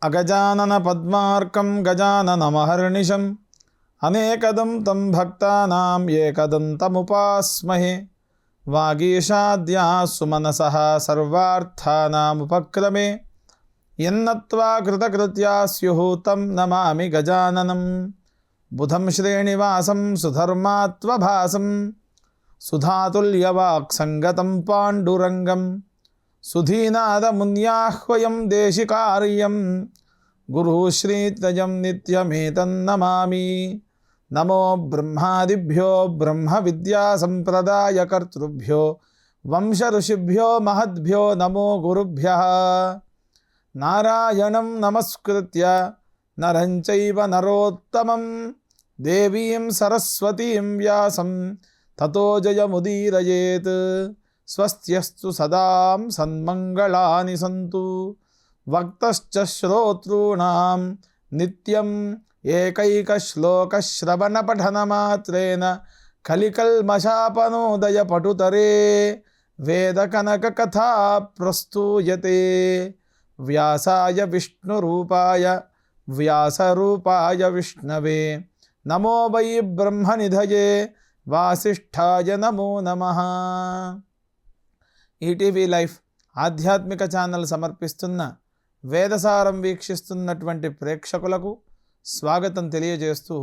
అగజానన పద్మార్కం గజాననమహర్నిశం అనేకదం తం భక్తానాం ఏకదంతముపాస్మహే. వాగీషాద్యా సుమనసః సర్వార్థానాముపక్రమే యన్నత్వా కృతకృత్యా స్యుః తం నమామి గజాననం. బుధం శ్రీనివాసం సుధర్మాత్వభాసం సుధాతుల్యవాక్సంగతం పాండురంగం. సుధీనాదమున్యాహ్వయం దేశికార్యం గురుః శ్రీత్రయం నిత్యమేతన్నమామి. నమో బ్రహ్మాదిభ్యో బ్రహ్మ విద్యా సంప్రదాయకర్తృభ్యో వంశ ఋషిభ్యో మహద్భ్యో నమో గురుభ్యః. నారాయణం నమస్కృత్య నరం చైవ నరోత్తమం దేవీం సరస్వతీం వ్యాసం తతో జయముదీరయేత్. స్వస్త్యస్తు సదాం సన్మంగళాని సంతు. వక్తశ్చ శ్రోతॄణాం నిత్యం ఏకైకశ్లోకశ్రవణపఠనమాత్రేణ కలికల్మషాపనోదయ పటుతరే వేదకనకకథా ప్రస్తూయతే. వ్యాసాయ విష్ణురూపాయ వ్యాసరూపాయ విష్ణవే నమో వై బ్రహ్మనిధయే వాసిష్ఠాయ నమో నమః. ఈటీవీ లైఫ్ ఆధ్యాత్మిక ఛానల్ సమర్పిస్తున్న వేదసారం వీక్షిస్తున్నటువంటి ప్రేక్షకులకు స్వాగతం తెలియజేస్తూ,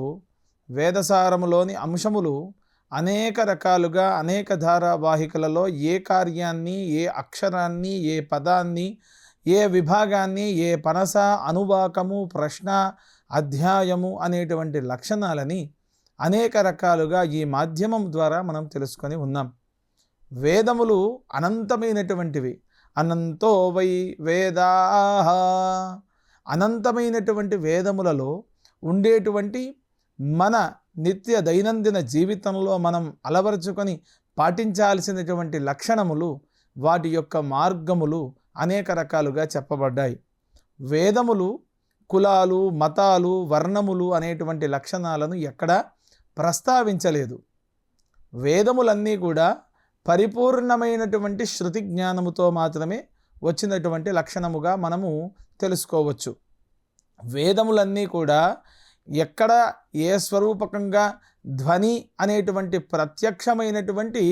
వేదసారములోని అంశములు అనేక రకాలుగా అనేక ధారావాహికలలో ఏ కార్యాన్ని, ఏ అక్షరాన్ని, ఏ పదాన్ని, ఏ విభాగాన్ని, ఏ పనస, అనువాకము, ప్రశ్న, అధ్యాయము అనేటువంటి లక్షణాలని అనేక రకాలుగా ఈ మాధ్యమం ద్వారా మనం తెలుసుకొని ఉన్నాం. వేదములు అనంతమైనటువంటివి. అనంతో వై వేదాః. అనంతమైనటువంటి వేదములలో ఉండేటువంటి మన నిత్య దైనందిన జీవితంలో మనం అలవరుచుకొని పాటించాల్సినటువంటి లక్షణములు, వాటి యొక్క మార్గములు అనేక రకాలుగా చెప్పబడ్డాయి. వేదములు కులాలు, మతాలు, వర్ణములు అనేటువంటి లక్షణాలను ఎక్కడా ప్రస్తావించలేదు. వేదములన్నీ కూడా పరిపూర్ణమైనటువంటి శృతి జ్ఞానముతో మాత్రమే వచ్చినటువంటి లక్షణముగా మనము తెలుసుకోవచ్చు. వేదములన్నీ కూడా ఎక్కడ ఏ స్వరూపకంగా ధ్వని అనేటువంటి ప్రత్యక్షమైనటువంటి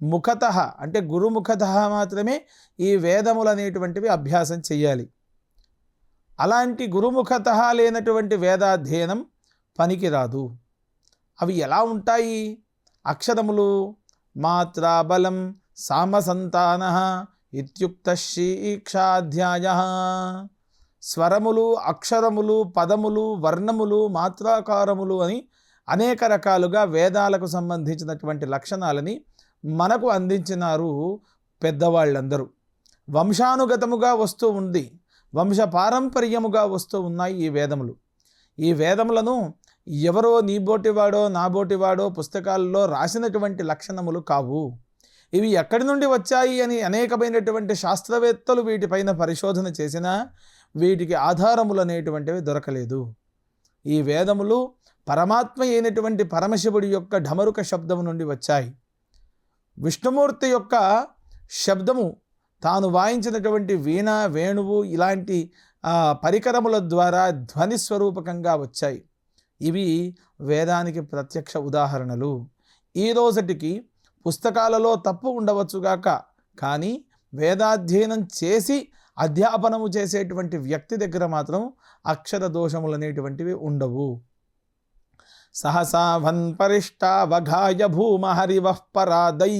ముఖతః అంటే గురుముఖతః మాత్రమే ఈ వేదములు అనేటువంటివి అభ్యాసం చెయ్యాలి. అలాంటి గురుముఖతః లేనటువంటి వేదాధ్యయనం పనికిరాదు. అవి ఎలా ఉంటాయి? అక్షరములు మాత్రాబలం సామసంతానః ఇత్యుక్త శీక్షాధ్యాయః. స్వరములు, అక్షరములు, పదములు, వర్ణములు, మాత్రాకారములు అని అనేక రకాలుగా వేదాలకు సంబంధించినటువంటి లక్షణాలని మనకు అందించినారు పెద్దవాళ్ళందరూ. వంశానుగతముగా వస్తూ ఉంది, వంశపారంపర్యముగా వస్తూ ఉన్నాయి ఈ వేదములు. ఈ వేదములను ఎవరో నీబోటివాడో నాబోటివాడో పుస్తకాల్లో రాసినటువంటి లక్షణములు కావు. ఇవి ఎక్కడి నుండి వచ్చాయి అని అనేకమైనటువంటి శాస్త్రవేత్తలు వీటిపైన పరిశోధన చేసినా వీటికి ఆధారములు అనేటువంటివి దొరకలేదు. ఈ వేదములు పరమాత్మ అయినటువంటి పరమశివుడి యొక్క ఢమరుక శబ్దము నుండి వచ్చాయి. విష్ణుమూర్తి యొక్క శబ్దము తాను వాయించినటువంటి వీణ, వేణువు ఇలాంటి పరికరముల ద్వారా ధ్వని స్వరూపకంగా వచ్చాయి. ఇవి వేదానికి ప్రత్యక్ష ఉదాహరణలు. ఈ రోజుటికి పుస్తకాలలో తప్పు ఉండవచ్చుగాక, కానీ వేదాధ్యయనం చేసి అధ్యాపనము చేసేటువంటి వ్యక్తి దగ్గర మాత్రం అక్షర దోషములు అనేటువంటివి ఉండవు. సహసావన్ పరిష్టావఘాయ భూమహరివః పరాదై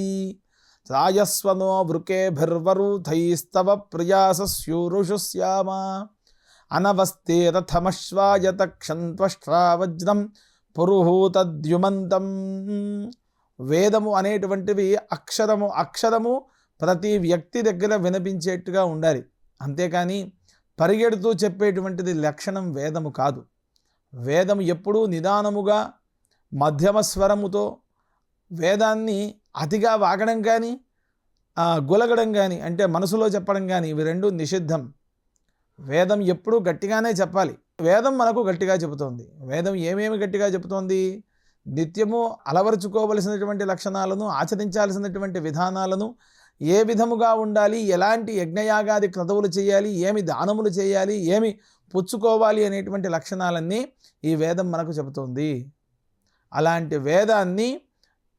రాయస్వనో వృకేభిర్వరూథైస్తవ ప్రయాసస్యూరుషు శ్యామ అనవస్తే రథమశ్వాయత క్షంత్వష్ట్రావజ్రం పురుహూతద్యుమంతం. వేదము అనేటువంటివి అక్షరము ప్రతి వ్యక్తి దగ్గర వినిపించేట్టుగా ఉండాలి. అంతేకాని పరిగెడుతూ చెప్పేటువంటిది లక్షణం వేదము కాదు. వేదము ఎప్పుడూ నిదానముగా మధ్యమ స్వరముతో వేదాన్ని అతిగా వాగడం కానీ గులగడం కానీ అంటే మనసులో చెప్పడం కానీ ఇవి రెండు నిషిద్ధం. వేదం ఎప్పుడూ గట్టిగానే చెప్పాలి. వేదం మనకు గట్టిగా చెబుతోంది. వేదం ఏమేమి గట్టిగా చెబుతోంది? నిత్యము అలవరుచుకోవలసినటువంటి లక్షణాలను, ఆచరించాల్సినటువంటి విధానాలను, ఏ విధముగా ఉండాలి, ఎలాంటి యజ్ఞయాగాది క్రతువులు చేయాలి, ఏమి దానములు చేయాలి, ఏమి పుచ్చుకోవాలి అనేటువంటి లక్షణాలన్నీ ఈ వేదం మనకు చెబుతోంది. అలాంటి వేదాన్ని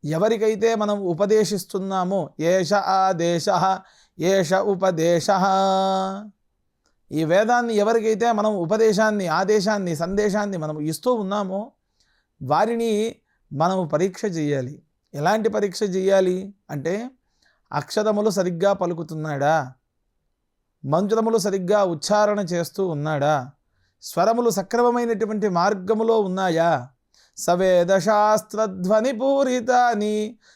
ఎవరికైతే మనం ఉపదేశిస్తున్నామో ఏష ఆదేశ ఏష ఉపదేశ, ఈ వేదాన్ని ఎవరికైతే మనం ఉపదేశాన్ని, ఆదేశాన్ని, సందేశాన్ని మనం ఇస్తూ ఉన్నామో వారిని మనం పరీక్ష చేయాలి. ఎలాంటి పరీక్ష చేయాలి అంటే అక్షరములు సరిగ్గా పలుకుతున్నాడా, మంత్రములు సరిగ్గా ఉచ్చారణ చేస్తూ ఉన్నాడా, స్వరములు సక్రమమైనటువంటి మార్గములో ఉన్నాయా, సవేదశాస్త్రధ్వని పూరితాని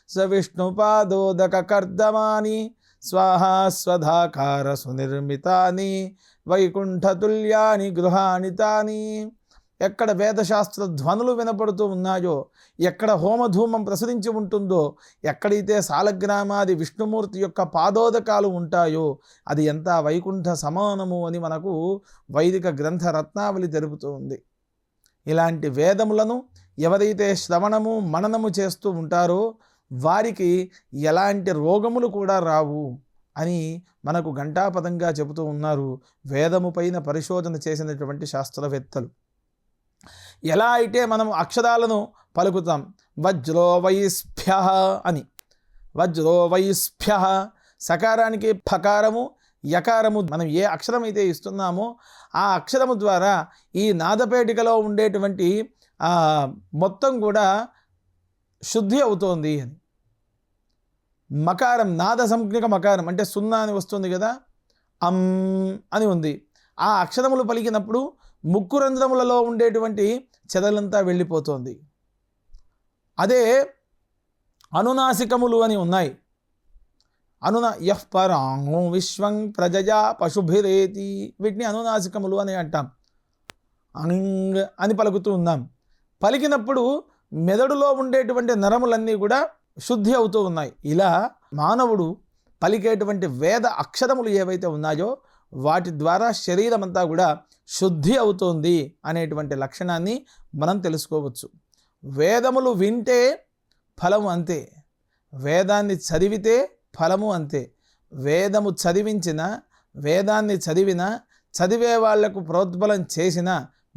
సవిష్ణుపాదోదక కర్దమాని స్వాహా స్వధాకార సునిర్మితాని వైకుంఠతుల్యాని గృహాణి తాని. ఎక్కడ వేదశాస్త్ర ధ్వనులు వినపడుతూ ఉన్నాయో, ఎక్కడ హోమధూమం ప్రసరించి ఉంటుందో, ఎక్కడైతే సాలగ్రామాది విష్ణుమూర్తి యొక్క పాదోదకాలు ఉంటాయో అది ఎంత వైకుంఠ సమానము అని మనకు వైదిక గ్రంథ రత్నావళి తెలుపుతూ ఉంది. ఇలాంటి వేదములను ఎవరైతే శ్రవణము మననము చేస్తూ ఉంటారో వారికి ఎలాంటి రోగములు కూడా రావు అని మనకు ఘంటాపదంగా చెబుతూ ఉన్నారు వేదము పైన పరిశోధన చేసినటువంటి శాస్త్రవేత్తలు. ఎలా అయితే మనం అక్షరాలను పలుకుతాం, వజ్రో వైస్ఫ్య అని, వజ్రో వైస్ఫ్య, సకారానికి ఫకారము యకారము, మనం ఏ అక్షరం అయితే ఇస్తున్నామో ఆ అక్షరము ద్వారా ఈ నాదపేటికలో ఉండేటువంటి మొత్తం కూడా శుద్ధి అవుతోంది అని. మకారం, నాద సంజ్ఞక మకారం అంటే సున్నా అని వస్తుంది కదా, అని ఉంది. ఆ అక్షరములు పలికినప్పుడు ముక్కు రంధ్రములలో ఉండేటువంటి చెదలంతా వెళ్ళిపోతుంది. అదే అనునాసికములు అని ఉన్నాయి. యః పరాంగు విశ్వం ప్రజయా పశుభిరేతి, వీటిని అనునాసికములు అని అంటాం. అంగ్ అని పలుకుతూ ఉన్నాం. పలికినప్పుడు మెదడులో ఉండేటువంటి నరములన్నీ కూడా శుద్ధి అవుతూ ఉన్నాయి. ఇలా మానవుడు పలికేటువంటి వేద అక్షరములు ఏవైతే ఉన్నాయో వాటి ద్వారా శరీరం అంతా కూడా శుద్ధి అవుతుంది అనేటువంటి లక్షణాన్ని మనం తెలుసుకోవచ్చు. వేదములు వింటే ఫలము అంతే, వేదాన్ని చదివితే ఫలము అంతే. వేదము చదివించిన, వేదాన్ని చదివిన, చదివే వాళ్లకు ప్రోద్బలం చేసిన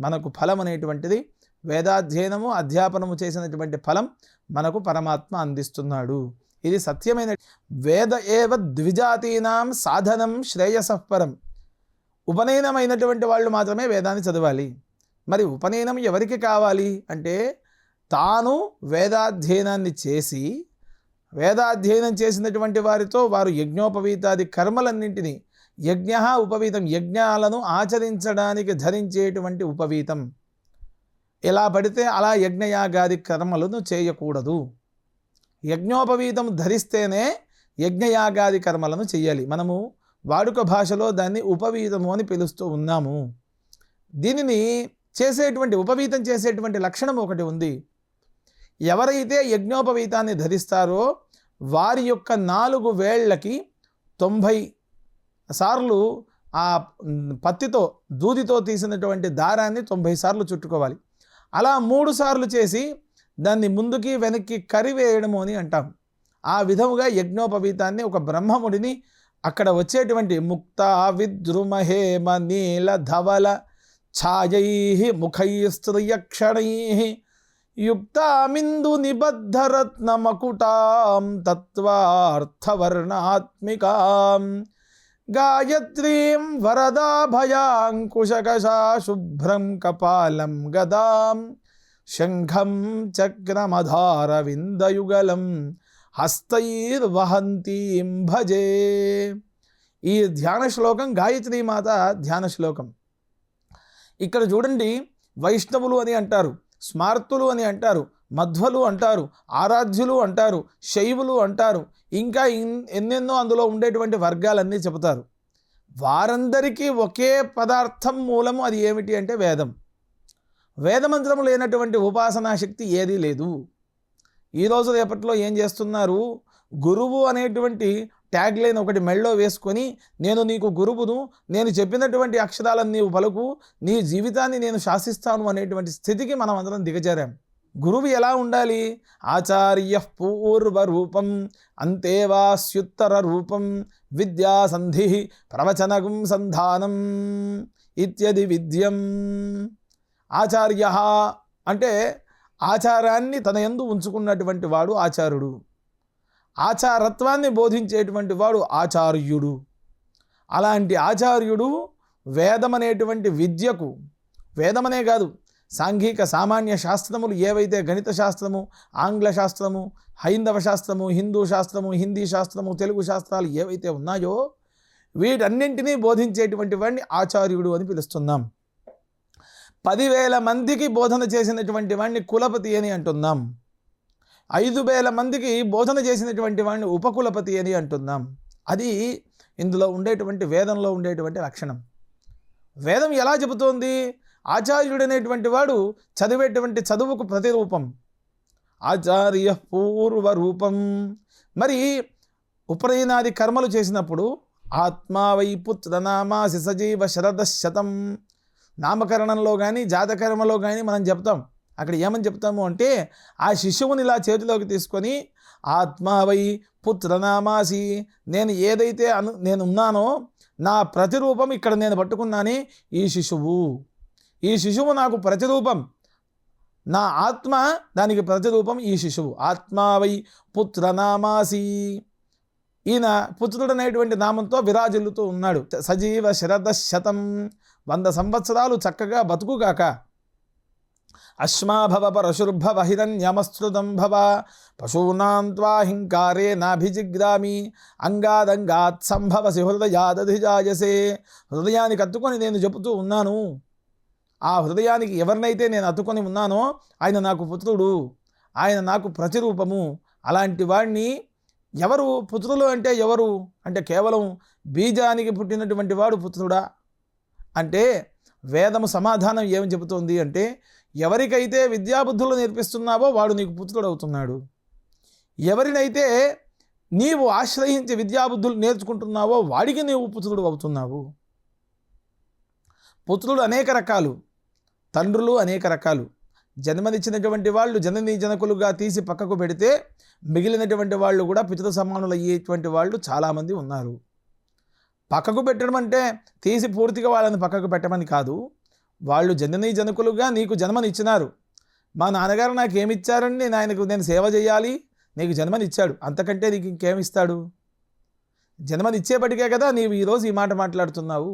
మనకు ఫలం అనేటువంటిది, వేదాధ్యయనము అధ్యాపనము చేసినటువంటి ఫలం మనకు పరమాత్మ అందిస్తున్నాడు. ఇది సత్యమైన. వేద ఏవ ద్విజాతీనాం సాధనం శ్రేయసఃపరం. ఉపనయనమైనటువంటి వాళ్ళు మాత్రమే వేదాన్ని చదవాలి. మరి ఉపనయనం ఎవరికి కావాలి అంటే తాను వేదాధ్యయనాన్ని చేసి, వేదాధ్యయనం చేసినటువంటి వారితో వారు యజ్ఞోపవీతాది కర్మలన్నింటినీ, యజ్ఞ ఉపవీతం, యజ్ఞాలను ఆచరించడానికి ధరించేటువంటి ఉపవీతం, ఎలా పడితే అలా యజ్ఞయాగాది కర్మలను చేయకూడదు. యజ్ఞోపవీతం ధరిస్తేనే యజ్ఞయాగాది కర్మలను చేయాలి. మనము వాడుక భాషలో దాన్ని ఉపవీతము అని పిలుస్తూ ఉన్నాము. దీనిని చేసేటువంటి, ఉపవీతం చేసేటువంటి లక్షణం ఒకటి ఉంది. ఎవరైతే యజ్ఞోపవీతాన్ని ధరిస్తారో వారి యొక్క 4 వేళ్లకి 90 సార్లు ఆ పత్తితో, దూదితో తీసినటువంటి దారాన్ని 90 సార్లు చుట్టుకోవాలి. అలా 3 సార్లు చేసి దాన్ని ముందుకి వెనక్కి కరివేయడము అని అంటాం. ఆ విధముగా యజ్ఞోపవీతాన్ని ఒక బ్రహ్మముడిని అక్కడ వచ్చేటువంటి ముక్త విద్రుమహేమ నీల ధవల ఛాయై ముఖైస్త్రియక్షణై యుక్తామిందు నిబద్ధరత్న మకుటాం తత్వార్థవర్ణాత్మికాం గాయత్రీం వరదాభయాంకుశకశా శుభ్రం కపాలం గదాం శంఖం చక్రమధారవిందయుగలం హస్తైర్వహంతీం భజే. ఈ ధ్యాన శ్లోకం గాయత్రీమాత ధ్యాన శ్లోకం. ఇక్కడ చూడండి, వైష్ణవులు అని అంటారు, స్మార్తులు అని అంటారు, మధ్వలు అంటారు, ఆరాధ్యులు అంటారు, శైవులు అంటారు, ఇంకా ఎన్నెన్నో అందులో ఉండేటువంటి వర్గాలన్నీ చెబుతారు. వారందరికీ ఒకే పదార్థం మూలము. అది ఏమిటి అంటే వేదం. వేదమంత్రము లేనటువంటి ఉపాసనా శక్తి ఏదీ లేదు. ఈరోజు రేపట్లో ఏం చేస్తున్నారు, గురువు అనేటువంటి ట్యాగ్ లైన్ ఒకటి మెళ్ళో వేసుకొని, నేను నీకు గురువును, నేను చెప్పినటువంటి అక్షరాలను నీవు పలుకు, నీ జీవితాన్ని నేను శాసిస్తాను అనేటువంటి స్థితికి మనం అందరం దిగజారాం. గురువు ఎలా ఉండాలి? ఆచార్య పూర్వరూపం అంతేవాస్యుత్తర రూపం విద్యాసంధి ప్రవచనగం సంధానం. ఇత్యది విద్యం. ఆచార్య అంటే ఆచారాన్ని తన యందు ఉంచుకున్నటువంటి వాడు ఆచార్యుడు. ఆచారత్వాన్ని బోధించేటువంటి వాడు ఆచార్యుడు. అలాంటి ఆచార్యుడు వేదం అనేటువంటి విద్యకు, వేదమనే కాదు, సాంఘిక సామాన్య శాస్త్రములు ఏవైతే గణిత శాస్త్రము, ఆంగ్ల శాస్త్రము, హైందవ శాస్త్రము, హిందూ శాస్త్రము, హిందీ శాస్త్రము, తెలుగు శాస్త్రాలు ఏవైతే ఉన్నాయో వీటన్నింటినీ బోధించేటువంటి వాడిని ఆచార్యుడు అని పిలుస్తున్నాం. 10,000 మందికి బోధన చేసినటువంటి వాడిని కులపతి అని అంటున్నాం. 5,000 మందికి బోధన చేసినటువంటి వాడిని ఉపకులపతి అని అంటున్నాం. అది ఇందులో ఉండేటువంటి వేదంలో ఉండేటువంటి లక్షణం. వేదం ఎలా చెబుతోంది? ఆచార్యుడు అనేటువంటి వాడు చదివేటువంటి చదువుకు ప్రతిరూపం. ఆచార్య పూర్వరూపం. మరి ఉపనయనాది కర్మలు చేసినప్పుడు ఆత్మా వై పుత్రనామాసి సజీవ శరదశతం, నామకరణంలో కానీ జాతకర్మలో కానీ మనం చెప్తాం. అక్కడ ఏమని చెప్తాము అంటే ఆ శిశువుని ఇలా చేతిలోకి తీసుకొని ఆత్మా వై పుత్రనామాసి, నేను ఏదైతే నేను ఉన్నానో నా ప్రతిరూపం ఇక్కడ నేను పట్టుకున్నానే ఈ శిశువు నాకు ప్రతిరూపం, నా ఆత్మ దానికి ప్రతిరూపం ఈ శిశువు. ఆత్మా వై పుత్రనామాసి, ఈయన పుత్రుడు అనేటువంటి నామంతో విరాజిల్లుతూ ఉన్నాడు. సజీవ శరదశతం, 100 సంవత్సరాలు చక్కగా బతుకుగాక. అశ్మాభవ పరశుర్భవ హిరణ్యమస్త్రుతం భవ పశూనాం త్వాహింకారే నాభిజిగ్రామి అంగాదంగాత్ సంభవసి హృదయాదధిజాయసే. హృదయానికి అత్తుకొని నేను చెబుతూ ఉన్నాను. ఆ హృదయానికి ఎవరినైతే నేను అత్తుకొని ఉన్నానో ఆయన నాకు పుత్రుడు, ఆయన నాకు ప్రతిరూపము. అలాంటి వాడిని ఎవరు పుత్రులు అంటే ఎవరు అంటే కేవలం బీజానికి పుట్టినటువంటి వాడు పుత్రుడా అంటే వేదము సమాధానం ఏమని చెబుతోంది అంటే ఎవరికైతే విద్యాబుద్ధులు నేర్పిస్తున్నావో వాడు నీకు పుత్రుడు అవుతున్నాడు. ఎవరినైతే నీవు ఆశ్రయించి విద్యాబుద్ధులు నేర్చుకుంటున్నావో వాడికి నీవు పుత్రుడు అవుతున్నావు. పుత్రులు అనేక రకాలు, తండ్రులు అనేక రకాలు. జన్మనిచ్చినటువంటి వాళ్ళు జననీ జనకులుగా తీసి పక్కకు పెడితే మిగిలినటువంటి వాళ్ళు కూడా పితృ సమానులు అయ్యేటువంటి వాళ్ళు చాలామంది ఉన్నారు. పక్కకు పెట్టడం అంటే తీసి పూర్తిగా వాళ్ళని పక్కకు పెట్టమని కాదు. వాళ్ళు జననీ జనకులుగా నీకు జన్మనిచ్చినారు. మా నాన్నగారు నాకు ఏమిచ్చారండి, నేను సేవ చేయాలి, నీకు జన్మనిచ్చాడు, అంతకంటే నీకు ఇంకేమిస్తాడు? జన్మనిచ్చేపటికే కదా నీవు ఈరోజు ఈ మాట మాట్లాడుతున్నావు.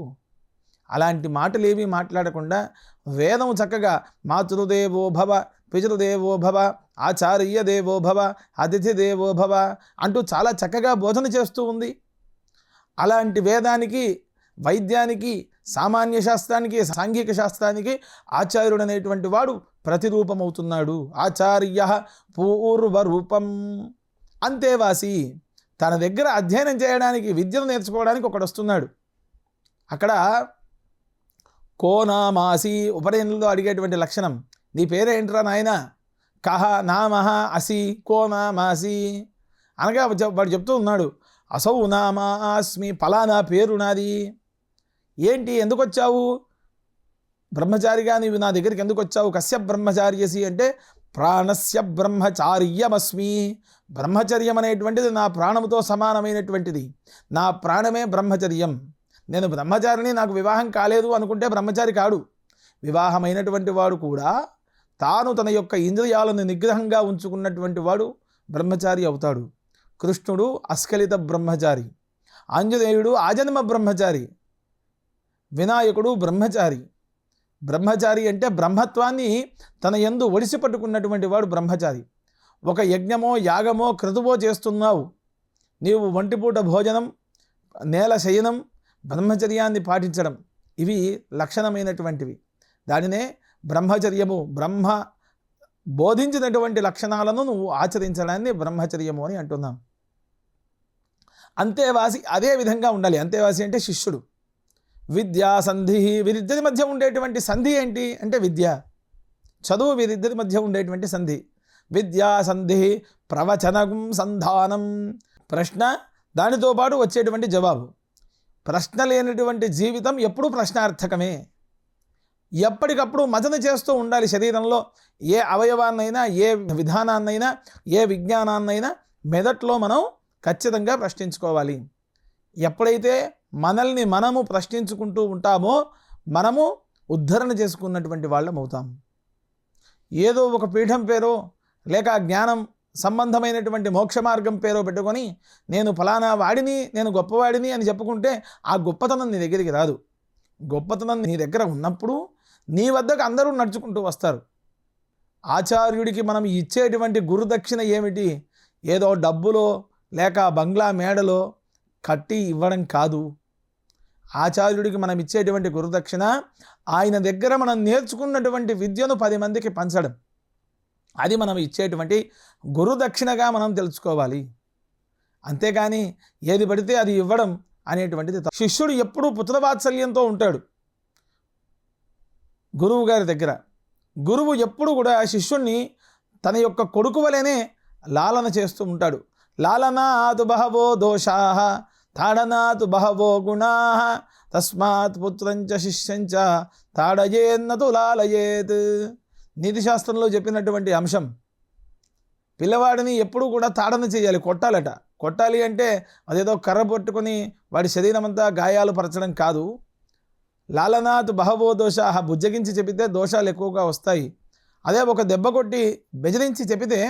అలాంటి మాటలు ఏమీ మాట్లాడకుండా వేదము చక్కగా మాతృదేవో భవ, పితృదేవో భవ, ఆచార్య దేవో భవ, అతిథి దేవో భవ అంటూ చాలా చక్కగా బోధన చేస్తూ ఉంది. అలాంటి వేదానికి, వైద్యానికి, సామాన్య శాస్త్రానికి, సాంఘిక శాస్త్రానికి ఆచార్యుడు అనేటువంటి వాడు ప్రతిరూపమవుతున్నాడు. ఆచార్య పూర్వరూపం. అంతేవాసి, తన దగ్గర అధ్యయనం చేయడానికి, విద్యను నేర్చుకోవడానికి ఒకడు వస్తున్నాడు. అక్కడ కోనామాసి ఉపనయనంలో అడిగేటువంటి లక్షణం, నీ పేరేంట్రా నాయన? కహ నామహ అసి కోనామాసి అనగా వాడు చెప్తూ ఉన్నాడు, అసౌ నామాస్మి, పలానా పేరు నాది. ఏంటి, ఎందుకు వచ్చావు? బ్రహ్మచారిగా నీవు నా దగ్గరికి ఎందుకు వచ్చావు? కస్య బ్రహ్మచార్యసి అంటే ప్రాణస్య బ్రహ్మచార్యమస్మి. బ్రహ్మచర్యం అనేటువంటిది నా ప్రాణముతో సమానమైనటువంటిది. నా ప్రాణమే బ్రహ్మచర్యం. నేను బ్రహ్మచారిని, నాకు వివాహం కాలేదు అనుకుంటే బ్రహ్మచారి కాడు. వివాహమైనటువంటి వాడు కూడా తాను తన యొక్క ఇంద్రియాలను నిగ్రహంగా ఉంచుకున్నటువంటి వాడు బ్రహ్మచారి అవుతాడు. కృష్ణుడు అస్ఖలిత బ్రహ్మచారి, ఆంజనేయుడు ఆజన్మ బ్రహ్మచారి, వినాయకుడు బ్రహ్మచారి. బ్రహ్మచారి అంటే బ్రహ్మత్వాన్ని తన యందు ఒడిసి పట్టుకున్నటువంటి వాడు బ్రహ్మచారి. ఒక యజ్ఞమో యాగమో క్రతువో చేస్తున్నావు, నీవు ఒంటిపూట భోజనం, నేల శయనం, బ్రహ్మచర్యాన్ని పాటించడం, ఇవి లక్షణమైనటువంటివి. దానినే బ్రహ్మచర్యము, బ్రహ్మ బోధించినటువంటి లక్షణాలను నువ్వు ఆచరించడాన్ని బ్రహ్మచర్యము అని అంటున్నాం. అంతేవాసి అదే విధంగా ఉండాలి. అంతేవాసి అంటే శిష్యుడు. విద్యా సంధి, వీరిద్దరి మధ్య ఉండేటువంటి సంధి ఏంటి అంటే విద్య, చదువు, వీరిద్దరి మధ్య ఉండేటువంటి సంధి. విద్యా సంధి ప్రవచనం సంధానం. ప్రశ్న, దానితో పాటు వచ్చేటువంటి జవాబు. ప్రశ్న లేనటువంటి జీవితం ఎప్పుడూ ప్రశ్నార్థకమే. ఎప్పటికప్పుడు మదన చేస్తూ ఉండాలి. శరీరంలో ఏ అవయవాన్నైనా, ఏ విధానాన్నైనా, ఏ విజ్ఞానాన్నైనా మెదట్లో మనం ఖచ్చితంగా ప్రశ్నించుకోవాలి. ఎప్పుడైతే మనల్ని మనము ప్రశ్నించుకుంటూ ఉంటామో మనము ఉద్ధరణ చేసుకున్నటువంటి వాళ్ళం అవుతాం. ఏదో ఒక పీఠం పేరో లేక జ్ఞానం సంబంధమైనటువంటి మోక్ష మార్గం పేరో పెట్టుకొని నేను ఫలానా వాడిని, నేను గొప్పవాడిని అని చెప్పుకుంటే ఆ గొప్పతనం నీ దగ్గరికి రాదు. గొప్పతనం నీ దగ్గర ఉన్నప్పుడు నీ వద్దకు అందరూ నడుచుకుంటూ వస్తారు. ఆచార్యుడికి మనం ఇచ్చేటువంటి గురుదక్షిణ ఏమిటి? ఏదో డబ్బులో లేక బంగ్లా మేడలో కట్టి ఇవ్వడం కాదు. ఆచార్యుడికి మనం ఇచ్చేటువంటి గురుదక్షిణ ఆయన దగ్గర మనం నేర్చుకున్నటువంటి విద్యను 10 మందికి పంచడం. అది మనం ఇచ్చేటువంటి గురుదక్షిణగా మనం తెలుసుకోవాలి. అంతేగాని ఏది పడితే అది ఇవ్వడం అనేటువంటిది. శిష్యుడు ఎప్పుడూ పుత్రవాత్సల్యంతో ఉంటాడు గురువు గారి దగ్గర. గురువు ఎప్పుడు కూడా శిష్యుణ్ణి తన యొక్క కొడుకు వలెనే లాలన చేస్తూ ఉంటాడు. లాలనాతు బహవో దోషాః తాడనాతు బహవో గుణాః తస్మాత్ పుత్రంచ శిష్యంచ తాడయేన్నతు లాలయేత్. నీతిశాస్త్రంలో చెప్పినటువంటి అంశం. పిల్లవాడిని ఎప్పుడూ కూడా తాడన చేయాలి, కొట్టాలట. కొట్టాలి అంటే అదేదో కర్ర పట్టుకొని వాడి శరీరం అంతా గాయాలు పరచడం కాదు. లాలనాత్ బహవో దోషాః బుజ్జగించి చెబితే దోషాలు ఎక్కువగా వస్తాయి. అదే ఒక దెబ్బ కొట్టి బెదిరించి చెబితే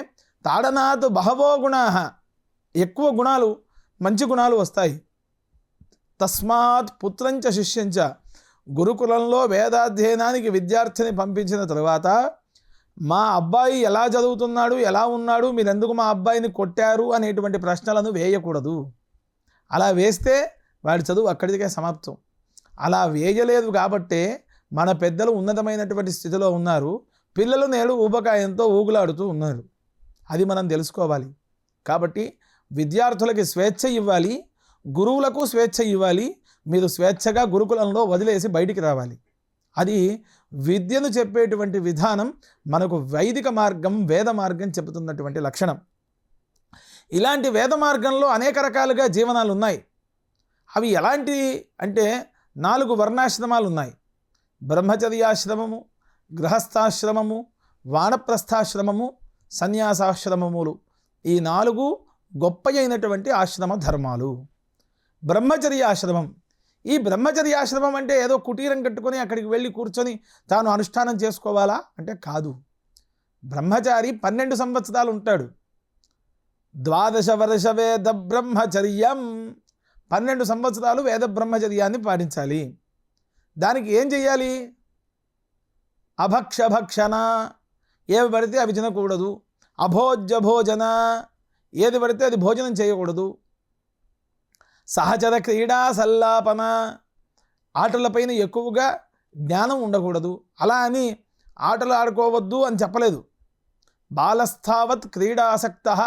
తాడనాత్ బహవో గుణాః ఎక్కువ గుణాలు, మంచి గుణాలు వస్తాయి. తస్మాత్ పుత్రంచ శిష్యంచ గురుకులంలో వేదాధ్యయనానికి విద్యార్థిని పంపించిన తరువాత మా అబ్బాయి ఎలా చదువుతున్నాడు, ఎలా ఉన్నాడు, మీరెందుకు మా అబ్బాయిని కొట్టారు అనేటువంటి ప్రశ్నలను వేయకూడదు. అలా వేస్తే వాడి చదువు అక్కడికే సమాప్తం. అలా వేయలేదు కాబట్టే మన పెద్దలు ఉన్నతమైనటువంటి స్థితిలో ఉన్నారు. పిల్లలు నేడు ఊబకాయంతో ఊగులాడుతూ ఉన్నారు. అది మనం తెలుసుకోవాలి. కాబట్టి విద్యార్థులకి స్వేచ్ఛ ఇవ్వాలి, గురువులకు స్వేచ్ఛ ఇవ్వాలి. మీరు స్వేచ్ఛగా గురుకులంలో వదిలేసి బయటికి రావాలి. అది విద్యను చెప్పేటువంటి విధానం మనకు వైదిక మార్గం, వేద మార్గం చెబుతున్నటువంటి లక్షణం. ఇలాంటి వేద మార్గంలో అనేక రకాలుగా జీవనాలు ఉన్నాయి. అవి ఎలాంటి అంటే 4 వర్ణాశ్రమాలు ఉన్నాయి. బ్రహ్మచర్యాశ్రమము, గృహస్థాశ్రమము, వానప్రస్థాశ్రమము, సన్యాసాశ్రమములు. ఈ 4 గొప్ప అయినటువంటి ఆశ్రమ ధర్మాలు. బ్రహ్మచర్యాశ్రమం. ఈ బ్రహ్మచర్యాశ్రమం అంటే ఏదో కుటీరం కట్టుకొని అక్కడికి వెళ్ళి కూర్చొని తాను అనుష్ఠానం చేసుకోవాలా అంటే కాదు. బ్రహ్మచారి 12 సంవత్సరాలు ఉంటాడు. 12 వర్ష వేద బ్రహ్మచర్యం. 12 సంవత్సరాలు వేద బ్రహ్మచర్యాన్ని పాటించాలి. దానికి ఏం చెయ్యాలి? అభక్షభక్షణ, ఏవి పడితే అవి తినకూడదు. అభోజ్య భోజన, ఏది పడితే అది భోజనం చేయకూడదు. సహచర క్రీడా సల్లాపన, ఆటలపైన ఎక్కువగా జ్ఞానం ఉండకూడదు. అలా అని ఆటలు ఆడుకోవద్దు అని చెప్పలేదు. బాలస్థావత్ క్రీడాసక్తః,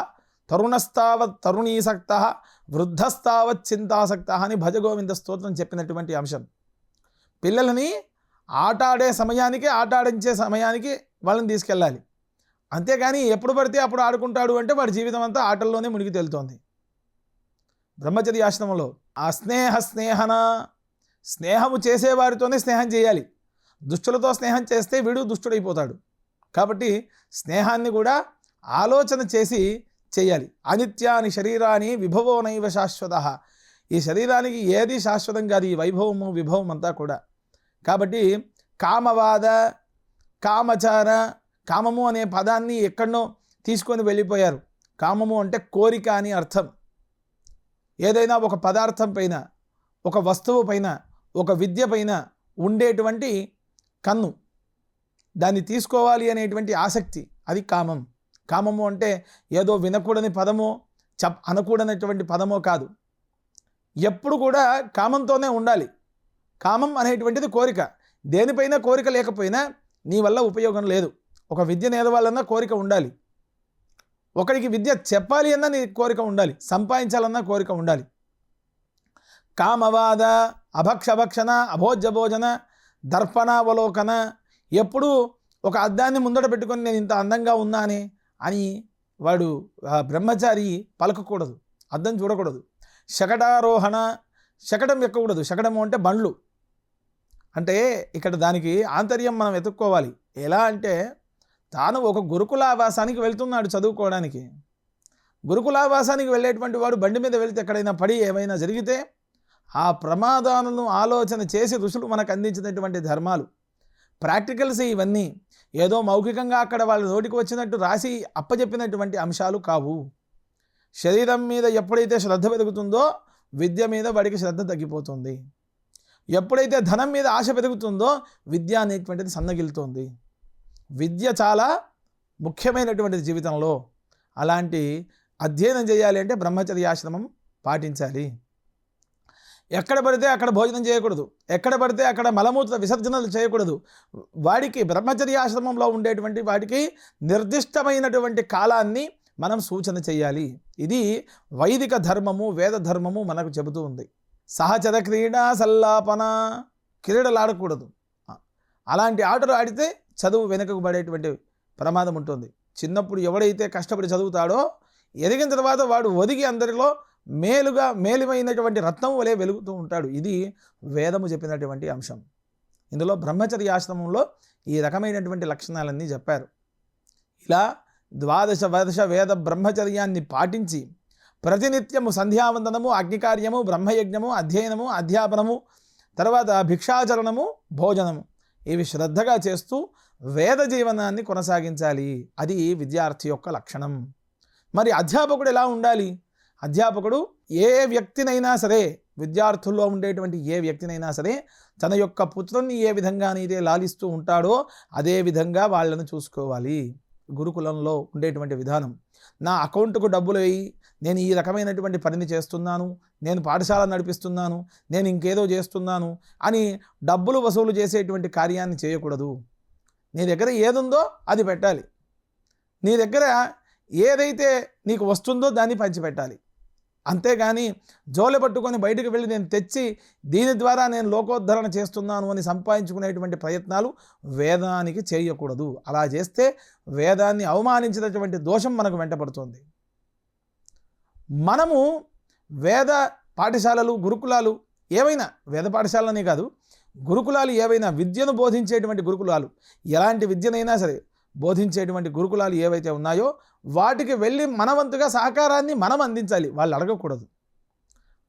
తరుణస్థావత్ తరుణీసక్తః, వృద్ధస్థావత్ చింతాసక్తః అని భజగోవింద స్తోత్రం చెప్పినటువంటి అంశం. పిల్లలని ఆట ఆడే సమయానికి, ఆట ఆడించే సమయానికి వాళ్ళని తీసుకెళ్ళాలి. అంతేగాని ఎప్పుడు పడితే అప్పుడు ఆడుకుంటాడు అంటే వాడి జీవితం అంతా ఆటల్లోనే మునిగి తేలుతోంది. బ్రహ్మచర్యాశ్రమంలో స్నేహన, స్నేహము చేసేవారితోనే స్నేహం చేయాలి. దుష్టులతో స్నేహం చేస్తే వీడు దుష్టుడైపోతాడు. కాబట్టి స్నేహాన్ని కూడా ఆలోచన చేసి చేయాలి. అనిత్యాని శరీరాన్ని విభవో నైవ శాశ్వతః. ఈ శరీరానికి ఏది శాశ్వతం కాదు, ఈ వైభవము విభవం అంతా కూడా. కాబట్టి కామవాద, కామచార, కామము అనే పదాన్ని ఎక్కడనో తీసుకొని వెళ్ళిపోయారు. కామము అంటే కోరిక అని అర్థం. ఏదైనా ఒక పదార్థం పైన, ఒక వస్తువు పైన, ఒక విద్య పైన ఉండేటువంటి కన్ను, దాన్ని తీసుకోవాలి అనేటువంటి ఆసక్తి, అది కామం. కామము అంటే ఏదో వినకూడని పదమో అనకూడనటువంటి పదమో కాదు. ఎప్పుడు కూడా కామంతోనే ఉండాలి. కామం అనేటువంటిది కోరిక. దేనిపైన కోరిక లేకపోయినా నీ వల్ల ఉపయోగం లేదు. ఒక విద్య నేర్వాలన్నా కోరిక ఉండాలి. ఒకరికి విద్య చెప్పాలి అన్నా నీ కోరిక ఉండాలి. సంపాదించాలన్నా కోరిక ఉండాలి. కామవాద, అభక్షభక్షణ, అభోజ్యభోజన, దర్పణావలోకన, ఎప్పుడూ ఒక అద్దాన్ని ముందట పెట్టుకొని నేను ఇంత అందంగా ఉన్నానే అని వాడు బ్రహ్మచారి పలకకూడదు. అద్దం చూడకూడదు. శకటారోహణ, శకటం ఎక్కకూడదు. శకటము అంటే బండ్లు. అంటే ఇక్కడ దానికి ఆంతర్యం మనం వెతుక్కోవాలి. ఎలా అంటే తాను ఒక గురుకులావాసానికి వెళ్తున్నాడు చదువుకోవడానికి. గురుకులావాసానికి వెళ్ళేటువంటి వాడు బండి మీద వెళితే ఎక్కడైనా పడి ఏమైనా జరిగితే ఆ ప్రమాదాలను ఆలోచన చేసి ఋషులు మనకు అందించినటువంటి ధర్మాలు. ప్రాక్టికల్స్ ఇవన్నీ ఏదో మౌఖికంగా అక్కడ వాళ్ళ నోటికి వచ్చినట్టు రాసి అప్పచెప్పినటువంటి అంశాలు కావు. శరీరం మీద ఎప్పుడైతే శ్రద్ధ పెరుగుతుందో విద్య మీద వాడికి శ్రద్ధ తగ్గిపోతుంది. ఎప్పుడైతే ధనం మీద ఆశ పెరుగుతుందో విద్య అనేటువంటిది సన్నగిలుతుంది. విద్య చాలా ముఖ్యమైనటువంటిది జీవితంలో. అలాంటి అధ్యయనం చేయాలి అంటే బ్రహ్మచర్యాశ్రమం పాటించాలి. ఎక్కడ పడితే అక్కడ భోజనం చేయకూడదు, ఎక్కడ పడితే అక్కడ మలమూత్ర విసర్జనలు చేయకూడదు. వాడికి బ్రహ్మచర్యాశ్రమంలో ఉండేటువంటి వాటికి నిర్దిష్టమైనటువంటి కాలాన్ని మనం సూచన చేయాలి. ఇది వైదిక ధర్మము, వేద ధర్మము మనకు చెబుతూ ఉంది. సహచర క్రీడా సల్లాపన, క్రీడలు ఆడకూడదు. అలాంటి ఆటలు ఆడితే చదువు వెనుకకు పడేటువంటి ప్రమాదం ఉంటుంది. చిన్నప్పుడు ఎవడైతే కష్టపడి చదువుతాడో ఎదిగిన తర్వాత వాడు ఒదిగి అందరిలో మేలుమైనటువంటి రత్నం వలె వెలుగుతూ ఉంటాడు. ఇది వేదము చెప్పినటువంటి అంశం. ఇందులో బ్రహ్మచర్యాశ్రమంలో ఈ రకమైనటువంటి లక్షణాలన్నీ చెప్పారు. ఇలా 12 వర్ష వేద బ్రహ్మచర్యాన్ని పాటించి ప్రతినిత్యము సంధ్యావందనము, అగ్నికార్యము, బ్రహ్మయజ్ఞము, అధ్యయనము, అధ్యాపనము, తర్వాత భిక్షాచరణము, భోజనము ఇవి శ్రద్ధగా చేస్తూ వేద జీవనాన్ని కొనసాగించాలి. అది విద్యార్థి యొక్క లక్షణం. మరి అధ్యాపకుడు ఎలా ఉండాలి? అధ్యాపకుడు ఏ వ్యక్తినైనా సరే, విద్యార్థుల్లో ఉండేటువంటి ఏ వ్యక్తినైనా సరే తన యొక్క పుత్రుని ఏ విధంగానైతే లాలిస్తూ ఉంటాడో అదే విధంగా వాళ్ళను చూసుకోవాలి. గురుకులంలో ఉండేటువంటి విధానం, నా అకౌంట్కు డబ్బులు వేయి, నేను ఈ రకమైనటువంటి పనిని చేస్తున్నాను, నేను పాఠశాల నడిపిస్తున్నాను, నేను ఇంకేదో చేస్తున్నాను అని డబ్బులు వసూలు చేసేటువంటి కార్యాన్ని చేయకూడదు. నీ దగ్గర ఏదుందో అది పెట్టాలి. నీ దగ్గర ఏదైతే నీకు వస్తుందో దాన్ని పంచిపెట్టాలి. అంతేగాని జోలె పట్టుకొని బయటకు వెళ్ళి నేను తెచ్చి దీని ద్వారా నేను లోకోద్ధరణ చేస్తున్నాను అని సంపాదించుకునేటువంటి ప్రయత్నాలు వేదానికి చేయకూడదు. అలా చేస్తే వేదాన్ని అవమానించినటువంటి దోషం మనకు వెంటపడుతుంది. మనము వేద పాఠశాలలు, గురుకులాలు ఏవైనా, వేద పాఠశాలనే కాదు, గురుకులాలు ఏవైనా, విద్యను బోధించేటువంటి గురుకులాలు, ఎలాంటి విద్యనైనా సరే బోధించేటువంటి గురుకులాలు ఏవైతే ఉన్నాయో వాటికి వెళ్ళి మనవంతుగా సహకారాన్ని మనం అందించాలి, వాళ్ళు అడగకూడదు.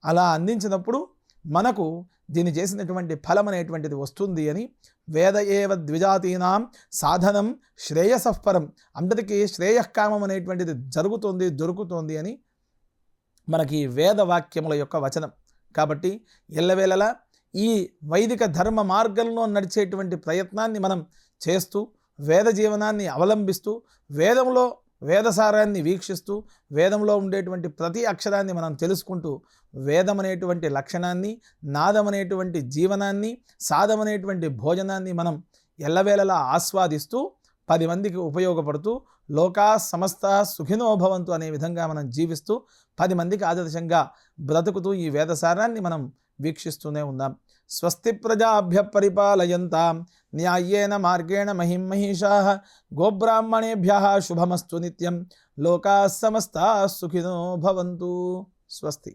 అలా అందించినప్పుడు మనకు దీన్ని చేసినటువంటి ఫలం అనేటువంటిది వస్తుంది అని వేద ఏవ ద్విజాతీనాం సాధనం శ్రేయసఃపరం, అందరికీ శ్రేయఃకామం అనేటువంటిది దొరుకుతుంది అని మనకి వేద వాక్యముల యొక్క వచనం. కాబట్టి ఎల్లవేళలా ఈ వైదిక ధర్మ మార్గంలో నడిచేటువంటి ప్రయత్నాన్ని మనం చేస్తూ వేద జీవనాన్ని అవలంబిస్తూ వేదంలో వేదసారాన్ని వీక్షిస్తూ వేదంలో ఉండేటువంటి ప్రతి అక్షరాన్ని మనం తెలుసుకుంటూ వేదం అనేటువంటి లక్షణాన్ని, నాదం అనేటువంటి జీవనాన్ని, సాధం అనేటువంటి భోజనాన్ని మనం ఎల్లవేళలా ఆస్వాదిస్తూ 10 మందికి ఉపయోగపడుతూ లోకా సమస్త సుఖినో భవంతు అనే విధంగా మనం జీవిస్తూ 10 మందికి ఆదర్శంగా బ్రతుకుతూ ఈ వేదసారాన్ని మనం వీక్షిస్తూనే ఉందాం. స్వస్తి ప్రజాభ్య పరిపాలయంతాం న్యాయేన మార్గేణ మహిం మహిషాః గోబ్రాహ్మణేభ్యః శుభమస్తు నిత్యం లోకాః సమస్తాః సుఖినో భవంతు. స్వస్తి.